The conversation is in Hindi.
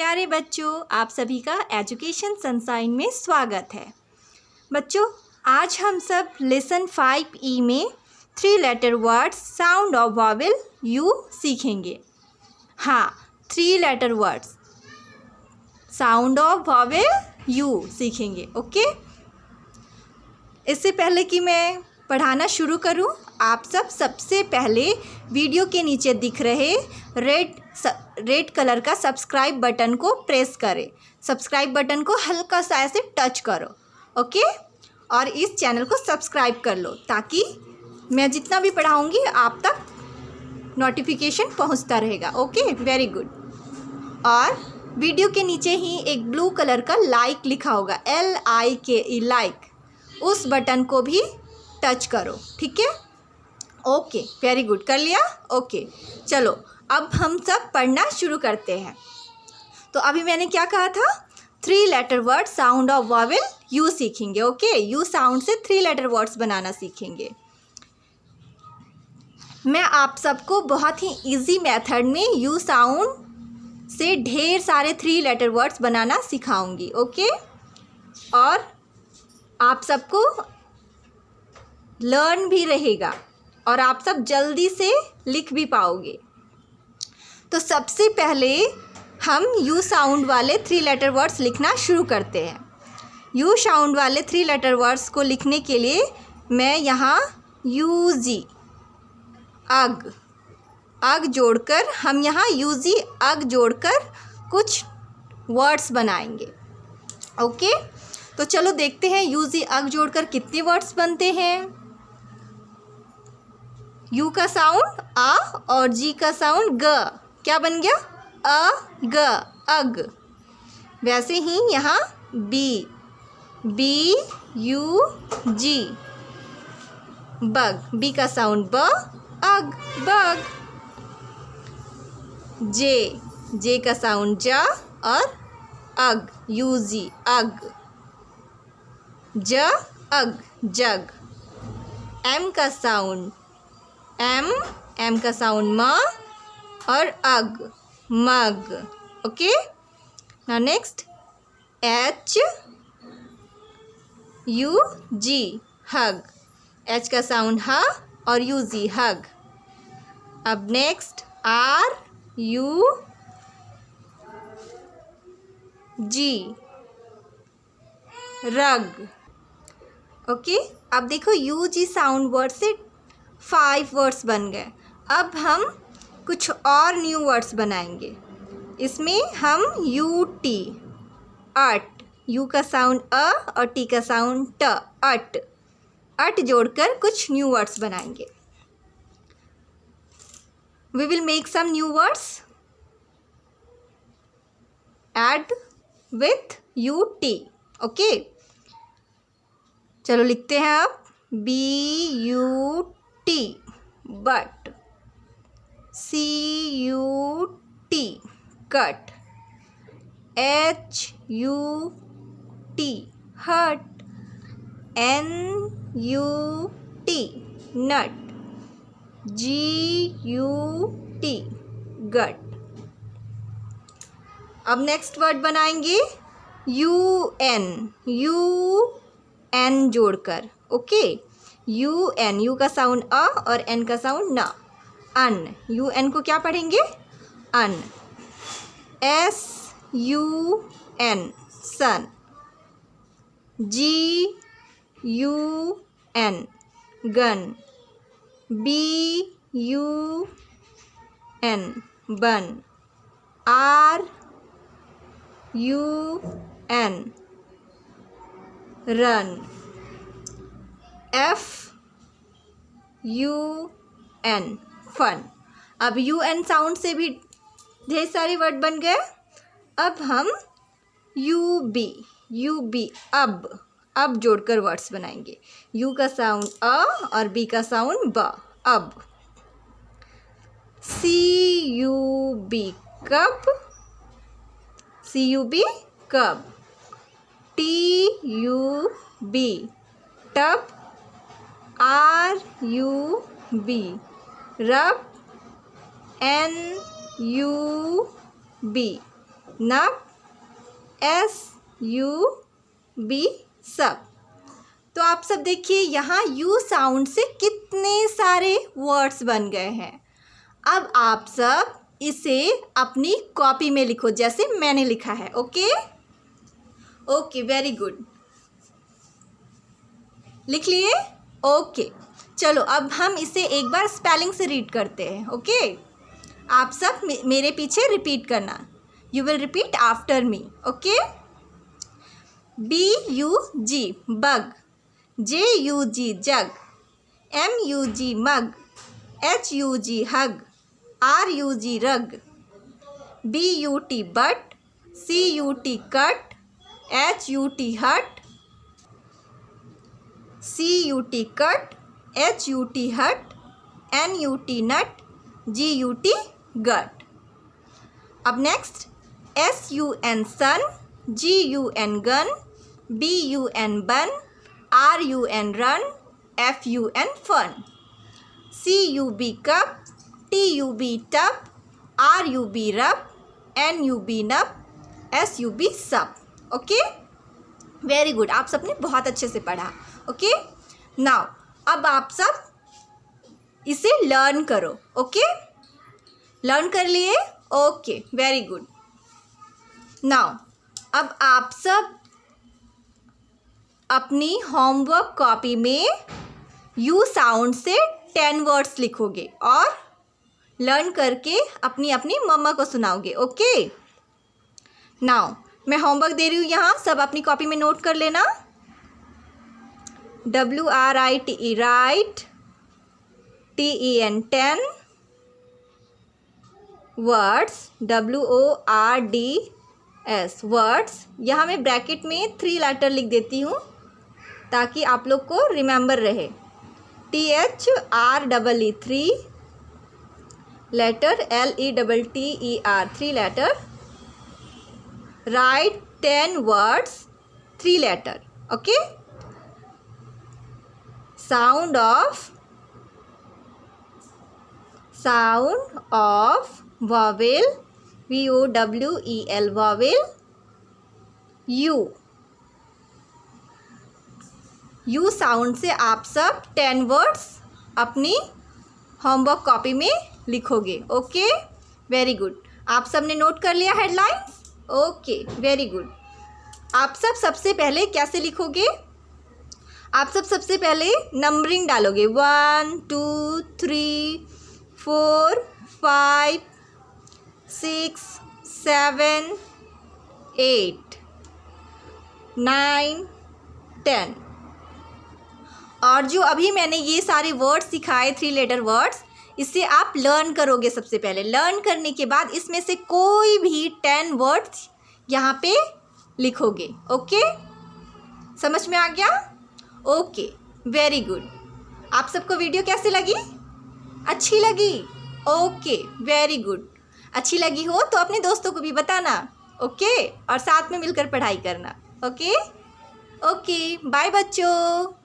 प्यारे बच्चों, आप सभी का एजुकेशन सनशाइन में स्वागत है। बच्चों, आज हम सब लेसन 5E में 3 letter words sound of vowel U सीखेंगे। हाँ, 3 letter words sound of vowel U सीखेंगे। ओके, इससे पहले कि मैं पढ़ाना शुरू करूं, आप सबसे पहले वीडियो के नीचे दिख रहे रेड कलर का सब्सक्राइब बटन को प्रेस करें। सब्सक्राइब बटन को हल्का सा ऐसे टच करो, ओके, और इस चैनल को सब्सक्राइब कर लो ताकि मैं जितना भी पढ़ाऊँगी आप तक नोटिफिकेशन पहुंचता रहेगा। Okay, very good. और वीडियो के नीचे ही एक ब्लू कलर का लाइक लिखा होगा, LIKE, लाइक, उस बटन को भी टच करो, ठीक है। ओके, वेरी गुड, कर लिया। ओके, चलो अब हम सब पढ़ना शुरू करते हैं। तो अभी मैंने क्या कहा था, 3 letter word sound of vowel U सीखेंगे। ओके, यू साउंड से 3 लेटर वर्ड्स बनाना सीखेंगे। मैं आप सबको बहुत ही इजी मेथड में यू साउंड से ढेर सारे 3 लेटर वर्ड्स बनाना सिखाऊंगी। ओके, और आप सबको लर्न भी रहेगा और आप सब जल्दी से लिख भी पाओगे। तो सबसे पहले हम यू साउंड वाले 3 लेटर वर्ड्स लिखना शुरू करते हैं। यू साउंड वाले 3 लेटर वर्ड्स को लिखने के लिए मैं यहाँ यूजी अग जोड़कर, हम यहाँ यूजी अग जोड़कर कुछ वर्ड्स बनाएंगे। ओके, तो चलो देखते हैं यूजी अग जोड़कर कितने वर्ड्स बनते हैं। यू का साउंड आ और जी का साउंड ग, क्या बन गया, ग, अग। वैसे ही यहाँ B U G, bug, B का साउंड ब, अग, बग। जे का साउंड जा और अग, यू जी, अग, ज, अग, जग। एम का साउंड एम का साउंड म और अग, mug. Okay, now next H U G, hug, H का साउंड ह और यू जी, हग। अब नेक्स्ट आर यू जी, रग। ओके, अब देखो यू जी साउंड वर्ड से 5 वर्ड्स बन गए। अब हम कुछ और न्यू वर्ड्स बनाएंगे। इसमें हम यू टी, अट, यू का साउंड अ और टी का साउंड ट, अट जोड़कर कुछ न्यू वर्ड्स बनाएंगे। We will make some new words add with U T. Okay, चलो लिखते हैं अब BUT, but, CUT, cut, HUT, hut, NUT, nut, GUT, gut. अब नेक्स्ट वर्ड बनाएंगे UN जोड़कर। ओके, UN, यू का साउंड अ और एन का साउंड न, अन। UN को क्या पढ़ेंगे, un. SUN, sun. GUN, gun. BUN, bun. RUN, run. FUN, fun. अब UN साउंड से भी ढेर सारे वर्ड बन गए। अब हम UB, अब जोड़कर वर्ड्स बनाएंगे। यू का साउंड अ और बी का साउंड ब, अब। CUB, कब, CUB, कब। TUB, tub, RUB, rub, NUB, nub, SUB सब। तो आप सब देखिए यहाँ यू साउंड से कितने सारे वर्ड्स बन गए हैं। अब आप सब इसे अपनी कॉपी में लिखो जैसे मैंने लिखा है। ओके ओके, वेरी गुड, लिख लिए? ओके चलो अब हम इसे एक बार स्पेलिंग से रीड करते हैं। ओके आप सब मेरे पीछे रिपीट करना। You will repeat after me. Okay, BUG bug, JUG jug, MUG mug, HUG hug, RUG rug, BUT but, CUT cut, HUT hut, CUT cut, HUT hut, NUT nut, GUT gut. अब next SUN sun, GUN gun, BUN bun, RUN run, FUN fun, CUB cup, TUB tub, RUB rub, NUB nub, SUB sub. Okay very good, आप सबने बहुत अच्छे से पढ़ा। ओके नाउ अब आप सब इसे लर्न करो। ओके लर्न कर लिए? Okay very good. नाउ अब आप सब अपनी होमवर्क कॉपी में यू साउंड से 10 वर्ड्स लिखोगे और लर्न करके अपनी अपनी मम्मा को सुनाओगे। ओके नाउ मैं होमवर्क दे रही हूँ, यहाँ सब अपनी कॉपी में नोट कर लेना। WRITE right, TEN 10 words, WORDS words. यहाँ मैं ब्रैकेट में 3 लेटर लिख देती हूँ ताकि आप लोग को रिमेंबर रहे। THREE 3 letter, LETTER 3 letter. Right 10 words 3 letter. Okay sound of vowel, VOWEL vowel, U sound से आप सब 10 वर्ड्स अपनी होमवर्क कॉपी में लिखोगे। ओके वेरी गुड, आप सब ने नोट कर लिया हेडलाइंस? Okay very good. आप सब सबसे पहले कैसे लिखोगे? आप सब सबसे पहले नंबरिंग डालोगे 1 2 3 4 5 6 7 8 9 10। और जो अभी मैंने ये सारे वर्ड्स सिखाए 3 लेटर वर्ड्स, इससे आप लर्न करोगे। सबसे पहले लर्न करने के बाद इसमें से कोई भी 10 वर्ड्स यहाँ पे लिखोगे। ओके समझ में आ गया? Okay very good. आप सबको वीडियो कैसे लगी? अच्छी लगी? Okay very good. अच्छी लगी हो तो अपने दोस्तों को भी बताना। ओके और साथ में मिलकर पढ़ाई करना। ओके ओके बाय बच्चों।